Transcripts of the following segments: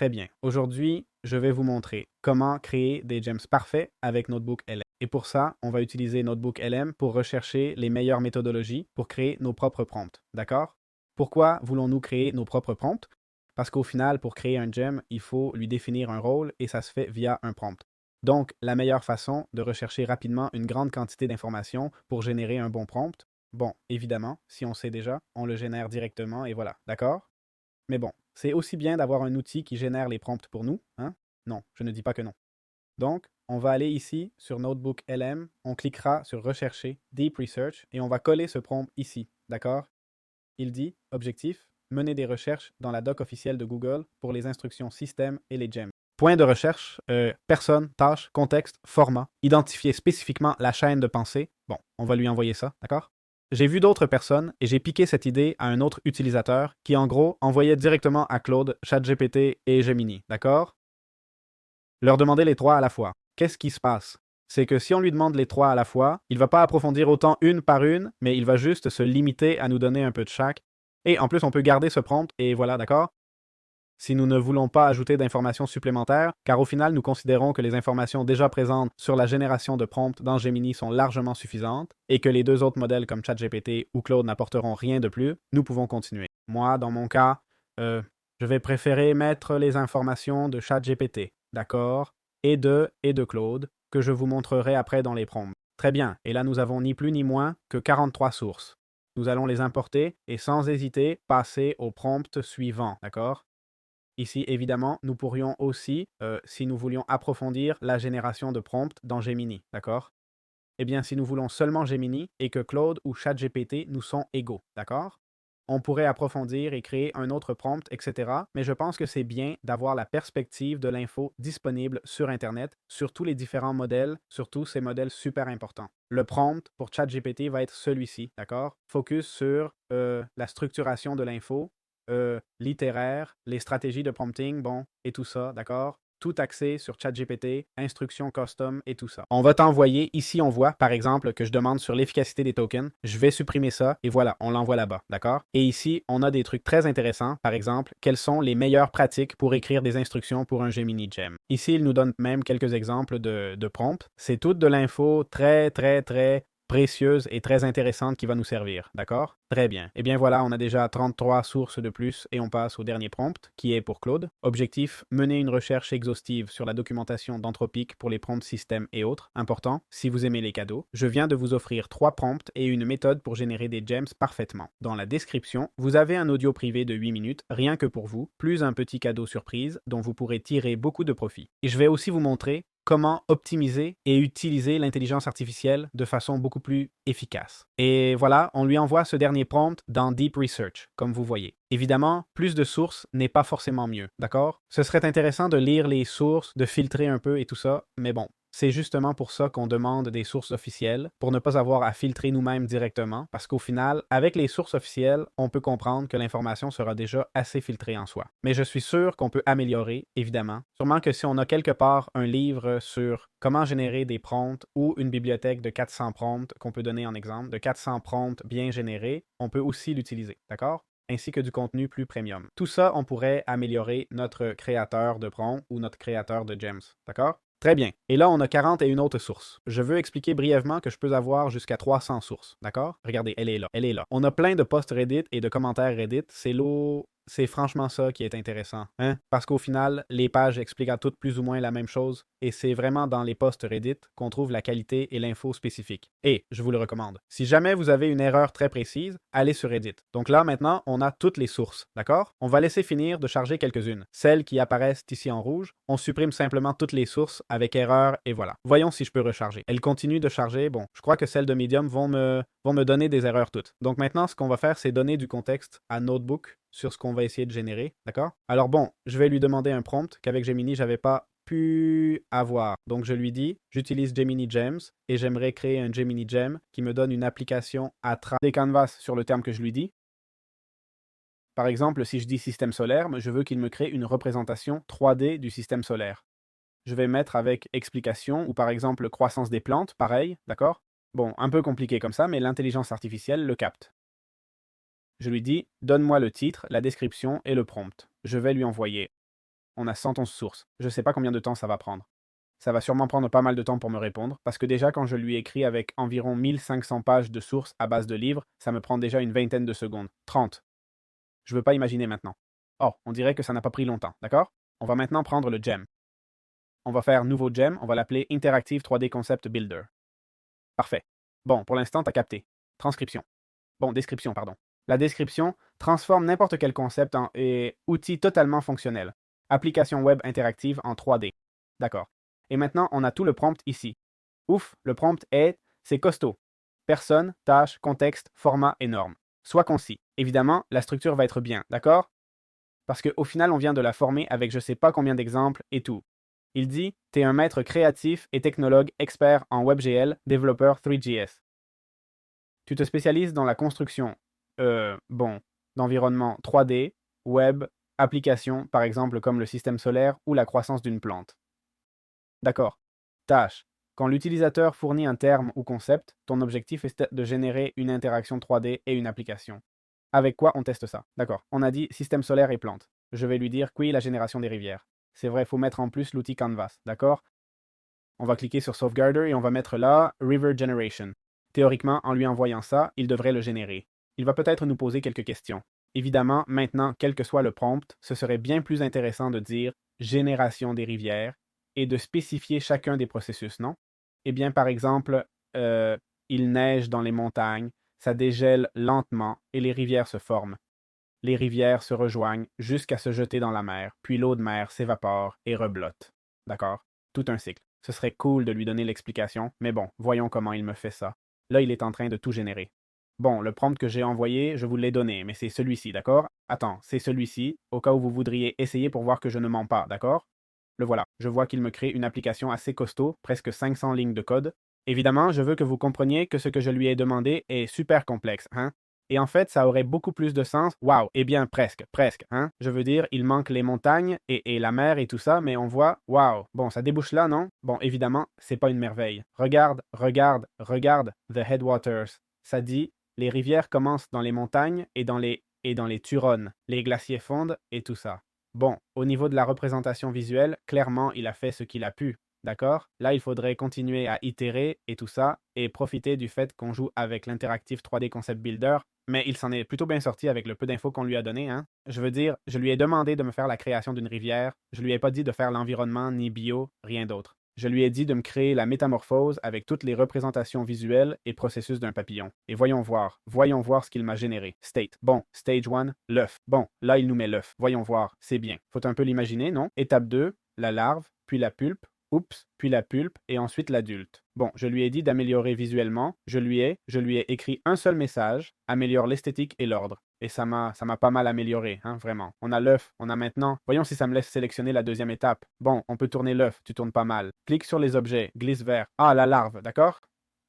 Très bien. Aujourd'hui, je vais vous montrer comment créer des gems parfaits avec Notebook LM. Et pour ça, on va utiliser Notebook LM pour rechercher les meilleures méthodologies pour créer nos propres prompts. D'accord? Pourquoi voulons-nous créer nos propres prompts? Parce qu'au final, pour créer un gem, il faut lui définir un rôle et ça se fait via un prompt. Donc, la meilleure façon de rechercher rapidement une grande quantité d'informations pour générer un bon prompt, bon, évidemment, si on sait déjà, on le génère directement et voilà. D'accord? Mais bon, c'est aussi bien d'avoir un outil qui génère les prompts pour nous, hein? Non, je ne dis pas que non. Donc, on va aller ici sur Notebook LM, on cliquera sur Rechercher, Deep Research, et on va coller ce prompt ici, d'accord? Il dit, objectif, mener des recherches dans la doc officielle de Google pour les instructions système et les gems. Point de recherche, personne, tâche, contexte, format, identifier spécifiquement la chaîne de pensée. Bon, on va lui envoyer ça, d'accord? J'ai vu d'autres personnes et j'ai piqué cette idée à un autre utilisateur qui, en gros, envoyait directement à Claude, ChatGPT et Gemini, d'accord? Leur demander les trois à la fois. Qu'est-ce qui se passe? C'est que si on lui demande les trois à la fois, il ne va pas approfondir autant une par une, mais il va juste se limiter à nous donner un peu de chaque. Et en plus, on peut garder ce prompt et voilà, d'accord? Si nous ne voulons pas ajouter d'informations supplémentaires, car au final, nous considérons que les informations déjà présentes sur la génération de prompts dans Gemini sont largement suffisantes et que les deux autres modèles comme ChatGPT ou Claude n'apporteront rien de plus, nous pouvons continuer. Moi, dans mon cas, je vais préférer mettre les informations de ChatGPT, d'accord, et de Claude, que je vous montrerai après dans les prompts. Très bien, et là nous avons ni plus ni moins que 43 sources. Nous allons les importer et sans hésiter passer au prompt suivant, d'accord? Ici, évidemment, nous pourrions aussi, si nous voulions approfondir la génération de prompts dans Gemini, d'accord? Eh bien, si nous voulons seulement Gemini et que Claude ou ChatGPT nous sont égaux, d'accord? On pourrait approfondir et créer un autre prompt, etc. Mais je pense que c'est bien d'avoir la perspective de l'info disponible sur Internet, sur tous les différents modèles, surtout ces modèles super importants. Le prompt pour ChatGPT va être celui-ci, d'accord? Focus sur la structuration de l'info, littéraire, les stratégies de prompting, bon, et tout ça, d'accord? Tout axé sur ChatGPT, instructions custom et tout ça. On va t'envoyer, ici on voit par exemple que je demande sur l'efficacité des tokens, je vais supprimer ça et voilà, on l'envoie là-bas, d'accord? Et ici, on a des trucs très intéressants, par exemple, quelles sont les meilleures pratiques pour écrire des instructions pour un Gemini Gem. Ici, il nous donne même quelques exemples de prompts. C'est toute de l'info très précieuse et très intéressante qui va nous servir, d'accord? Très bien. Eh bien voilà, on a déjà 33 sources de plus et on passe au dernier prompt, qui est pour Claude. Objectif, mener une recherche exhaustive sur la documentation d'Anthropic pour les prompts système et autres. Important, si vous aimez les cadeaux, je viens de vous offrir 3 prompts et une méthode pour générer des gems parfaitement. Dans la description, vous avez un audio privé de 8 minutes, rien que pour vous, plus un petit cadeau surprise dont vous pourrez tirer beaucoup de profit. Et je vais aussi vous montrer comment optimiser et utiliser l'intelligence artificielle de façon beaucoup plus efficace. Et voilà, on lui envoie ce dernier prompt dans Deep Research, comme vous voyez. Évidemment, plus de sources n'est pas forcément mieux, d'accord? Ce serait intéressant de lire les sources, de filtrer un peu et tout ça, mais bon, c'est justement pour ça qu'on demande des sources officielles, pour ne pas avoir à filtrer nous-mêmes directement, parce qu'au final, avec les sources officielles, on peut comprendre que l'information sera déjà assez filtrée en soi. Mais je suis sûr qu'on peut améliorer, évidemment. Sûrement que si on a quelque part un livre sur comment générer des prompts ou une bibliothèque de 400 prompts qu'on peut donner en exemple, de 400 prompts bien générés, on peut aussi l'utiliser, d'accord? Ainsi que du contenu plus premium. Tout ça, on pourrait améliorer notre créateur de prompts ou notre créateur de gems, d'accord? Très bien. Et là, on a 41 autres sources. Je veux expliquer brièvement que je peux avoir jusqu'à 300 sources. D'accord? Regardez, elle est là. Elle est là. On a plein de posts Reddit et de commentaires Reddit. C'est franchement ça qui est intéressant. Hein? Parce qu'au final, les pages expliquent à toutes plus ou moins la même chose et c'est vraiment dans les posts Reddit qu'on trouve la qualité et l'info spécifique. Et je vous le recommande. Si jamais vous avez une erreur très précise, allez sur Reddit. Donc là, maintenant, on a toutes les sources. D'accord? On va laisser finir de charger quelques-unes. Celles qui apparaissent ici en rouge, on supprime simplement toutes les sources avec erreur et voilà. Voyons si je peux recharger. Elle continue de charger. Bon, je crois que celles de Medium vont me donner des erreurs toutes. Donc maintenant, ce qu'on va faire, c'est donner du contexte à Notebook sur ce qu'on va essayer de générer, d'accord? Alors bon, je vais lui demander un prompt qu'avec Gemini, j'avais pas pu avoir. Donc je lui dis, j'utilise Gemini Gems et j'aimerais créer un Gemini Gem qui me donne une application à travers des canvas sur le terme que je lui dis. Par exemple, si je dis système solaire, je veux qu'il me crée une représentation 3D du système solaire. Je vais mettre avec explication ou par exemple croissance des plantes, pareil, d'accord? Bon, un peu compliqué comme ça, mais l'intelligence artificielle le capte. Je lui dis, donne-moi le titre, la description et le prompt. Je vais lui envoyer. On a 111 sources. Je ne sais pas combien de temps ça va prendre. Ça va sûrement prendre pas mal de temps pour me répondre, parce que déjà quand je lui écris avec environ 1500 pages de sources à base de livres, ça me prend déjà une vingtaine de secondes. 30. Je veux pas imaginer maintenant. Oh, on dirait que ça n'a pas pris longtemps, d'accord? On va maintenant prendre le gem. On va faire nouveau gem, on va l'appeler Interactive 3D Concept Builder. Parfait. Bon, pour l'instant, t'as capté. Transcription. Bon, description, pardon. La description transforme n'importe quel concept en outil totalement fonctionnel. Application web interactive en 3D. D'accord. Et maintenant, on a tout le prompt ici. Ouf, le prompt c'est costaud. Personne, tâche, contexte, format et normes. Sois concis. Évidemment, la structure va être bien, d'accord? Parce qu'au final, on vient de la former avec je sais pas combien d'exemples et tout. Il dit, t'es un maître créatif et technologue expert en WebGL, développeur 3GS. Tu te spécialises dans la construction, d'environnements 3D, web, applications, par exemple comme le système solaire ou la croissance d'une plante. D'accord. Tâche. Quand l'utilisateur fournit un terme ou concept, ton objectif est de générer une interaction 3D et une application. Avec quoi on teste ça? D'accord. On a dit système solaire et plante. Je vais lui dire la génération des rivières. C'est vrai, il faut mettre en plus l'outil Canvas, d'accord? On va cliquer sur Sauvegarder et on va mettre là River Generation. Théoriquement, en lui envoyant ça, il devrait le générer. Il va peut-être nous poser quelques questions. Évidemment, maintenant, quel que soit le prompt, ce serait bien plus intéressant de dire génération des rivières et de spécifier chacun des processus, non? Eh bien, par exemple, il neige dans les montagnes, ça dégèle lentement et les rivières se forment. Les rivières se rejoignent jusqu'à se jeter dans la mer, puis l'eau de mer s'évapore et reblotte. D'accord? Tout un cycle. Ce serait cool de lui donner l'explication, mais bon, voyons comment il me fait ça. Là, il est en train de tout générer. Bon, le prompt que j'ai envoyé, je vous l'ai donné, mais c'est celui-ci, d'accord? Attends, c'est celui-ci, au cas où vous voudriez essayer pour voir que je ne mens pas, d'accord? Le voilà. Je vois qu'il me crée une application assez costaud, presque 500 lignes de code. Évidemment, je veux que vous compreniez que ce que je lui ai demandé est super complexe, hein? Et en fait, ça aurait beaucoup plus de sens. Waouh, eh bien presque, hein? Je veux dire, il manque les montagnes et la mer et tout ça, mais on voit, waouh, bon, ça débouche là, non? Bon, évidemment, c'est pas une merveille. Regarde, The Headwaters. Ça dit, les rivières commencent dans les montagnes et dans les Turones. Les glaciers fondent et tout ça. Bon, au niveau de la représentation visuelle, clairement, il a fait ce qu'il a pu. D'accord? Là, il faudrait continuer à itérer et tout ça, et profiter du fait qu'on joue avec l'Interactive 3D Concept Builder, mais il s'en est plutôt bien sorti avec le peu d'infos qu'on lui a donné, hein. Je veux dire, je lui ai demandé de me faire la création d'une rivière, je lui ai pas dit de faire l'environnement ni bio, rien d'autre. Je lui ai dit de me créer la métamorphose avec toutes les représentations visuelles et processus d'un papillon. Et voyons voir ce qu'il m'a généré. State. Bon, stage 1, l'œuf. Bon, là il nous met l'œuf. Voyons voir, c'est bien. Faut un peu l'imaginer, non? Étape 2, la larve, puis la pulpe, puis la pulpe et ensuite l'adulte. Bon, je lui ai dit d'améliorer visuellement, je lui ai écrit un seul message, améliore l'esthétique et l'ordre. Et ça m'a pas mal amélioré, hein, vraiment. On a l'œuf, on a maintenant. Voyons si ça me laisse sélectionner la deuxième étape. Bon, on peut tourner l'œuf, tu tournes pas mal. Clique sur les objets, glisse vers. Ah, la larve, d'accord?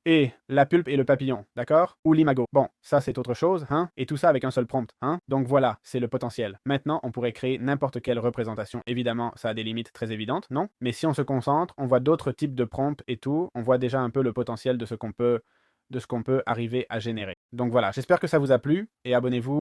Et la pulpe et le papillon, d'accord? Ou l'imago. Bon, ça c'est autre chose, hein? Et tout ça avec un seul prompt, hein? Donc voilà, c'est le potentiel. Maintenant, on pourrait créer n'importe quelle représentation. Évidemment, ça a des limites très évidentes, non? Mais si on se concentre, on voit d'autres types de prompts et tout. On voit déjà un peu le potentiel de ce qu'on peut arriver à générer. Donc voilà, j'espère que ça vous a plu et abonnez-vous